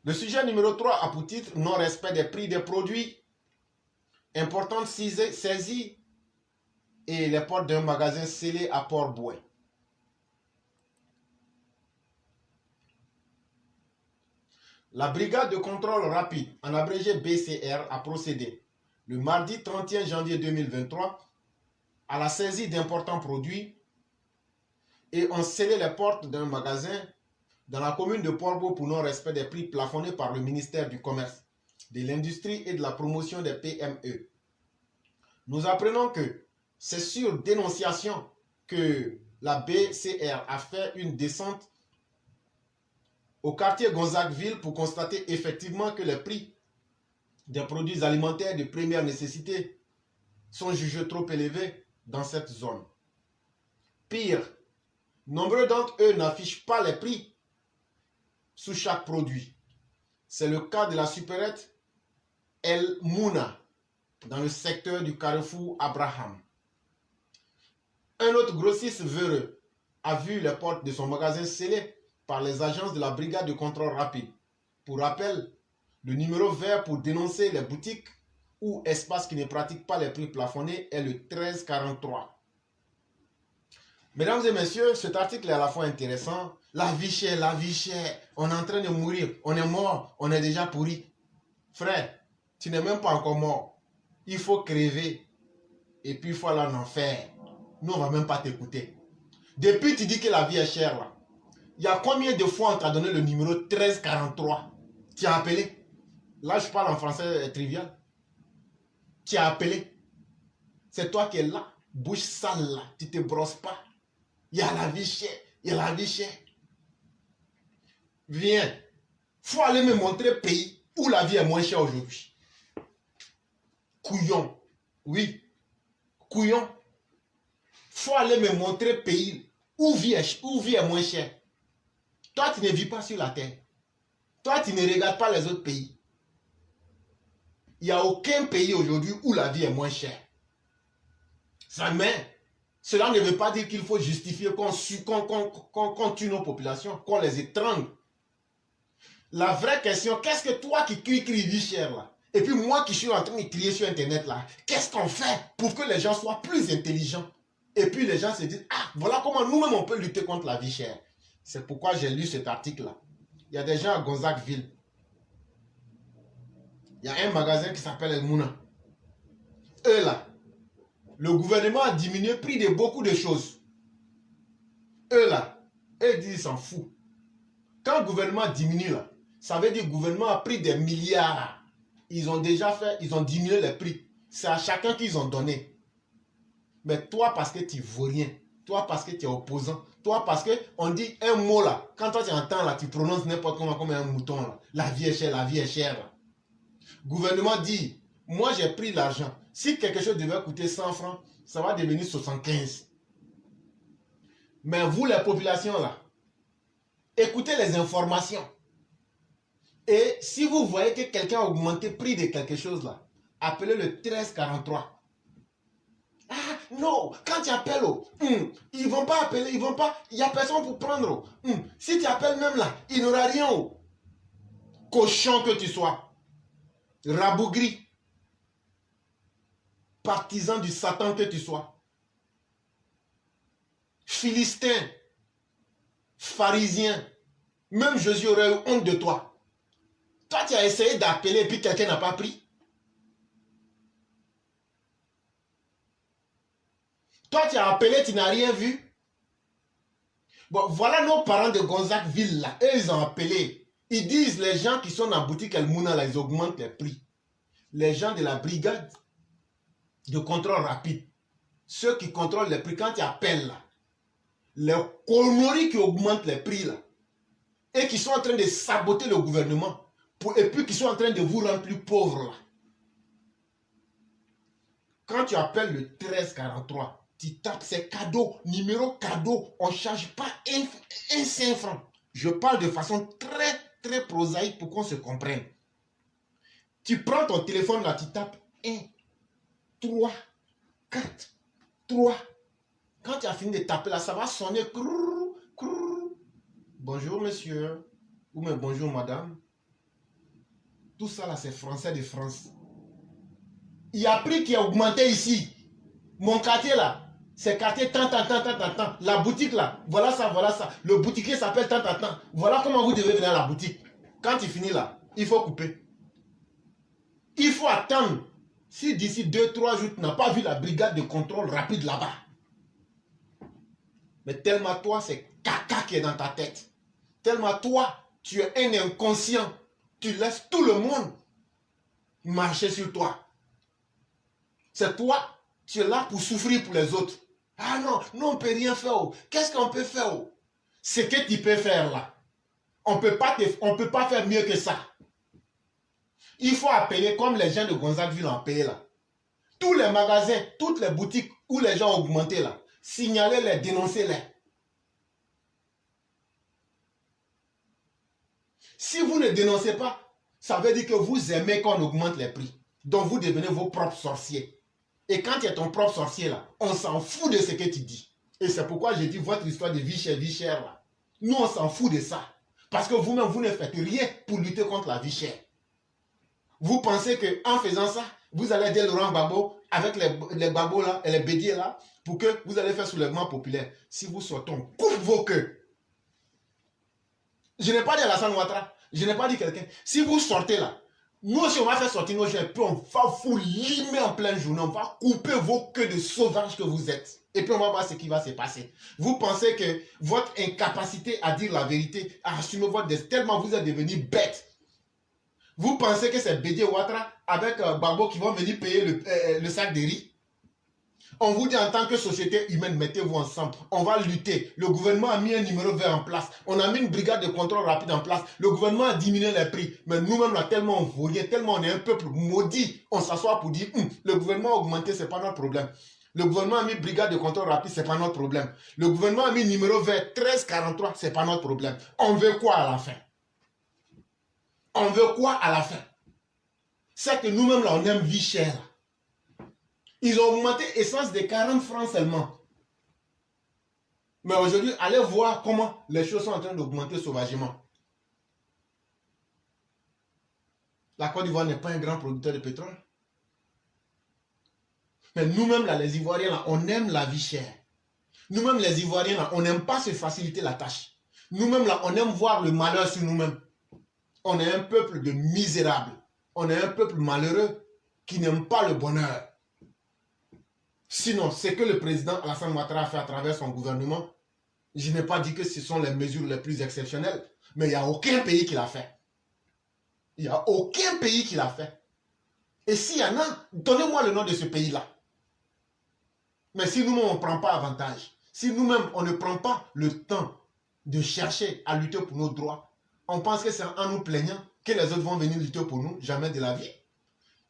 Le sujet numéro 3 a pour titre non-respect des prix des produits. Importante saisie et les portes d'un magasin scellé à Port-Bouin. La brigade de contrôle rapide, en abrégé BCR, a procédé le mardi 31 janvier 2023 à la saisie d'importants produits et ont scellé les portes d'un magasin dans la commune de Port-Bouin pour non-respect des prix plafonnés par le ministère du Commerce, de l'Industrie et de la Promotion des PME. Nous apprenons que c'est sur dénonciation que la BCR a fait une descente au quartier Gonzagueville pour constater effectivement que les prix des produits alimentaires de première nécessité sont jugés trop élevés dans cette zone. Pire, nombreux d'entre eux n'affichent pas les prix sous chaque produit. C'est le cas de la supérette El Mouna dans le secteur du carrefour Abraham. Un autre grossiste véreux a vu les portes de son magasin scellées par les agences de la brigade de contrôle rapide. Pour rappel, le numéro vert pour dénoncer les boutiques ou espaces qui ne pratiquent pas les prix plafonnés est le 1343. Mesdames et messieurs, cet article est à la fois intéressant. La vie chère, on est en train de mourir, on est mort, on est déjà pourri. Frère, tu n'es même pas encore mort. Il faut crever et puis il faut aller en enfer. Nous, on ne va même pas t'écouter. Depuis, tu dis que la vie est chère là. Il y a combien de fois on t'a donné le numéro 1343? Tu as appelé? Là, je parle en français trivial. Tu as appelé. C'est toi qui es là. Bouche sale là. Tu ne te brosses pas. Il y a la vie chère. Il y a la vie chère. Viens. Il faut aller me montrer un pays où la vie est moins chère aujourd'hui. Couillon. Oui. Couillon. Il faut aller me montrer un pays où vie est moins chère. Toi, tu ne vis pas sur la terre. Toi, tu ne regardes pas les autres pays. Il n'y a aucun pays aujourd'hui où la vie est moins chère. Mais cela ne veut pas dire qu'il faut justifier qu'on tue nos populations, qu'on les étrangle. La vraie question, qu'est-ce que toi qui crie vie chère là, et puis moi qui suis en train de crier sur Internet là, qu'est-ce qu'on fait pour que les gens soient plus intelligents? Et puis les gens se disent, ah, voilà comment nous-mêmes on peut lutter contre la vie chère. C'est pourquoi j'ai lu cet article-là. Il y a des gens à Gonzagueville. Il y a un magasin qui s'appelle El Mouna. Eux là, le gouvernement a diminué le prix de beaucoup de choses. Eux là, eux disent ils s'en foutent. Quand le gouvernement diminue là, ça veut dire que le gouvernement a pris des milliards. Ils ont déjà fait, ils ont diminué les prix. C'est à chacun qu'ils ont donné. Mais toi, parce que tu ne vaux rien, toi, parce que tu es opposant, toi, parce qu'on dit un mot là, quand toi tu entends là, tu prononces n'importe comment comme un mouton là. La vie est chère, la vie est chère là. Le gouvernement dit, moi j'ai pris l'argent. Si quelque chose devait coûter 100 francs, ça va devenir 75. Mais vous, les populations là, écoutez les informations. Et si vous voyez que quelqu'un a augmenté le prix de quelque chose là, appelez le 1343. Ah non, quand tu appelles, ils ne vont pas appeler, ils vont pas, il n'y a personne pour prendre. Si tu appelles même là, il n'y aura rien. Cochon que tu sois, rabougri, partisan du Satan que tu sois, philistin, pharisien, même Jésus aurait eu honte de toi. Toi, tu as essayé d'appeler et puis quelqu'un n'a pas pris. Toi, tu as appelé, tu n'as rien vu. Bon, voilà nos parents de Gonzagueville là. Eux, ils ont appelé. Ils disent, les gens qui sont dans la boutique El Mouna là, ils augmentent les prix. Les gens de la brigade de contrôle rapide, ceux qui contrôlent les prix, quand tu appelles là, les conneries qui augmentent les prix là, et qui sont en train de saboter le gouvernement, et puis qui sont en train de vous rendre plus pauvres là. Quand tu appelles le 1343, tu tapes ces cadeaux, numéro cadeau, on ne charge pas un 5 francs. Je parle de façon très prosaïque pour qu'on se comprenne. Tu prends ton téléphone là, tu tapes 1, 3, 4, 3. Quand tu as fini de taper là, ça va sonner. Bonjour monsieur, ou même bonjour madame. Tout ça là, c'est français de France. Il y a prix qui a augmenté ici. Mon quartier là, c'est quartier tant. La boutique là, voilà ça, voilà ça. Le boutiquier s'appelle tant. Voilà comment vous devez venir à la boutique. Quand il finit là, il faut couper. Il faut attendre. Si d'ici 2-3 jours, tu n'as pas vu la brigade de contrôle rapide là-bas. Mais tellement toi, c'est caca qui est dans ta tête. Tellement toi, tu es un inconscient. Tu laisses tout le monde marcher sur toi. C'est toi, tu es là pour souffrir pour les autres. Ah non, nous on ne peut rien faire. Qu'est-ce qu'on peut faire? Ce que tu peux faire là, on peut pas faire mieux que ça. Il faut appeler comme les gens de Gonzagueville ont appelé là. Tous les magasins, toutes les boutiques où les gens ont augmenté là, signalez-les, dénoncez-les. Si vous ne dénoncez pas, ça veut dire que vous aimez qu'on augmente les prix. Donc vous devenez vos propres sorciers. Et quand tu es ton propre sorcier là, on s'en fout de ce que tu dis. Et c'est pourquoi j'ai dit votre histoire de vie chère là. Nous on s'en fout de ça. Parce que vous-même vous ne faites rien pour lutter contre la vie chère. Vous pensez qu'en faisant ça, vous allez aider Laurent Gbagbo avec les Gbagbo là et les bédiers là pour que vous allez faire soulèvement populaire. Si vous sortez, on coupe vos queues. Je n'ai pas dit Alassane Ouattara, je n'ai pas dit quelqu'un. Si vous sortez là, nous aussi on va faire sortir nos gens et puis on va vous limer en pleine journée. On va couper vos queues de sauvages que vous êtes. Et puis on va voir ce qui va se passer. Vous pensez que votre incapacité à dire la vérité, à assumer votre destin, tellement vous êtes devenus bêtes. Vous pensez que c'est Bédié Ouattara avec Gbagbo qui vont venir payer le sac de riz? On vous dit en tant que société humaine, mettez-vous ensemble. On va lutter. Le gouvernement a mis un numéro vert en place. On a mis une brigade de contrôle rapide en place. Le gouvernement a diminué les prix. Mais nous-mêmes, là, tellement on vaut rien, tellement on est un peuple maudit, on s'assoit pour dire, le gouvernement a augmenté, ce n'est pas notre problème. Le gouvernement a mis brigade de contrôle rapide, ce n'est pas notre problème. Le gouvernement a mis numéro vert 1343, ce n'est pas notre problème. On veut quoi à la fin? On veut quoi à la fin? C'est que nous-mêmes, là, on aime vie chère. Ils ont augmenté essence de 40 francs seulement. Mais aujourd'hui, allez voir comment les choses sont en train d'augmenter sauvagement. La Côte d'Ivoire n'est pas un grand producteur de pétrole. Mais nous-mêmes, là, les Ivoiriens, là, on aime la vie chère. Nous-mêmes, les Ivoiriens, là, on n'aime pas se faciliter la tâche. Nous-mêmes, là, on aime voir le malheur sur nous-mêmes. On est un peuple de misérables. On est un peuple malheureux qui n'aime pas le bonheur. Sinon, ce que le président Alassane Ouattara a fait à travers son gouvernement, je n'ai pas dit que ce sont les mesures les plus exceptionnelles, mais il n'y a aucun pays qui l'a fait. Il n'y a aucun pays qui l'a fait. Et s'il y en a, donnez-moi le nom de ce pays-là. Mais si nous-mêmes, on ne prend pas avantage, si nous-mêmes, on ne prend pas le temps de chercher à lutter pour nos droits, on pense que c'est en nous plaignant que les autres vont venir lutter pour nous, jamais de la vie.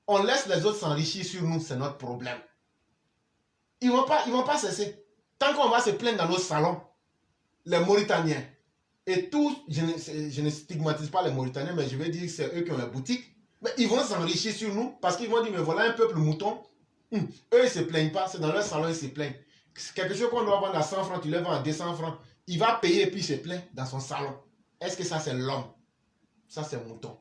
On laisse les autres s'enrichir sur nous, c'est notre problème. Ils ne vont pas cesser. Tant qu'on va se plaindre dans nos salons, les Mauritaniens, et tous, je ne stigmatise pas les Mauritaniens, mais je vais dire que c'est eux qui ont la boutique, mais ils vont s'enrichir sur nous parce qu'ils vont dire, mais voilà un peuple mouton. Eux, ils ne se plaignent pas, c'est dans leur salon, ils se plaignent. Quelque chose qu'on doit vendre à 100 francs, tu le vends à 200 francs. Il va payer et puis il se plaint dans son salon. Est-ce que ça, c'est l'homme? Ça, c'est mouton.